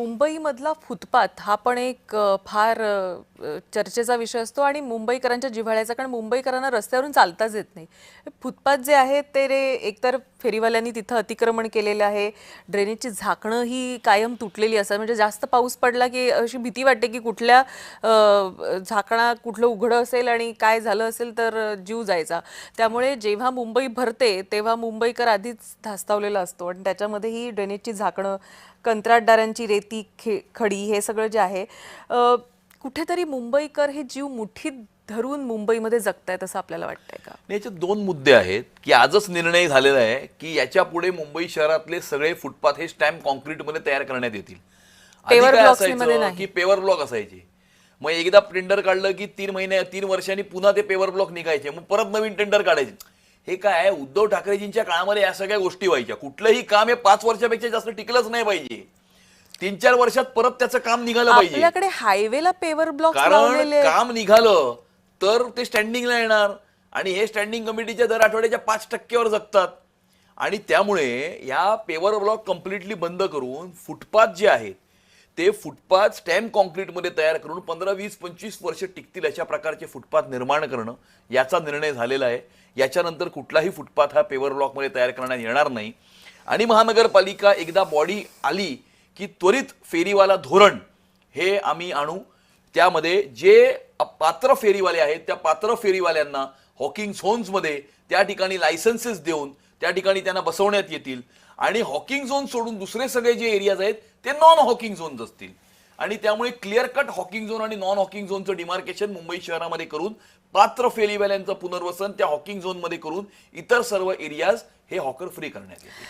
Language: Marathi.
मुंबईमधला फुटपाथ हा पण एक फार चर्चेचा विषय असतो आणि मुंबईकरांच्या जिव्हाळ्याचा, कारण मुंबईकरांना रस्त्यावरून चालताच येत नाही. फुटपाथ जे आहे ते एकतर फेरीवाल्यांनी तिथं अतिक्रमण केलेलं आहे, ड्रेनेजची झाकणं ही कायम तुटलेली असतात. म्हणजे जास्त पाऊस पडला की अशी भीती वाटते की कुठल्या झाकणा कुठलं उघडं असेल आणि काय झालं असेल तर जीव जायचा. त्यामुळे जेव्हा मुंबई भरते तेव्हा मुंबईकर आधीच धास्तावलेला असतो आणि त्याच्यामध्ये ही ड्रेनेजची झाकणं, कंत्राटदारांची रेती खडी हे सगळं जे आहे, कुठेतरी मुंबईकर हे जीव मुठीत धरून मुंबईमध्ये जगतायत असं आपल्याला वाटतंय का? याचे दोन मुद्दे आहेत की आजच निर्णय झालेला आहे की याच्या पुढे मुंबई शहरातले सगळे फुटपाथ हे स्टॅम्प कॉन्क्रीटमध्ये तयार करण्यात येतील. आधी पेवर काय ब्लॉक्समध्ये असायचं नाही. की पेवर ब्लॉक असायचे, मग एकदा टेंडर काढलं की 3 वर्षांनी पुन्हा ते पेवर ब्लॉक निघायचे, मग परत नवीन टेंडर काढायचे. हे काय उद्धव ठाकरेजींच्या काळामध्ये या सगळ्या गोष्टी व्हायच्या. कुठलंही काम हे 5 वर्षापेक्षा जास्त टिकलंच नाही पाहिजे. 3-4 वर्षात परत त्याचं काम निघालं पाहिजे. आपल्याकडे हायवेला पेवर ब्लॉक्स कारण लावलेले आहेत. काम निघालं तर ते स्टँडिंगला येणार आणि हे स्टँडिंग कमिटीच्या दर आठवड्याच्या 5% जगतात. आणि त्यामुळे या पेवर ब्लॉक कम्प्लिटली बंद करून फुटपाथ जे आहेत ते फुटपाथ स्टॅम्प कॉन्क्रीटमध्ये तयार करून 15, 20, 25 वर्ष टिकतील अशा प्रकारचे फुटपाथ निर्माण करणं याचा निर्णय झालेला आहे. याच्यानंतर कुठलाही फुटपाथ हा पेवर ब्लॉकमध्ये तयार करण्यात येणार नाही. आणि महानगरपालिका एकदा बॉडी आली की त्वरित फेरीवाला धोरण हे आम्ही आणू. त्यामध्ये जे पात्र फेरीवाले आहेत त्या पात्र फेरीवाल्यांना हॉकिंग झोन्समध्ये त्या ठिकाणी लायसन्सेस देऊन त्या ठिकाणी त्यांना बसवण्यात येतील. आणि हॉकिंग झोन सोडून दुसरे सगळे जे एरियाज आहेत ते नॉन हॉकिंग झोन्स असतील. आणि त्यामुळे क्लिअर कट हॉकिंग झोन आणि नॉन हॉकिंग झोनचं डिमार्केशन मुंबई शहरामध्ये करून पात्र फेरीवाल्यांचं पुनर्वसन त्या हॉकिंग झोनमध्ये करून इतर सर्व एरियाज हे हॉकर फ्री करण्यात येतील.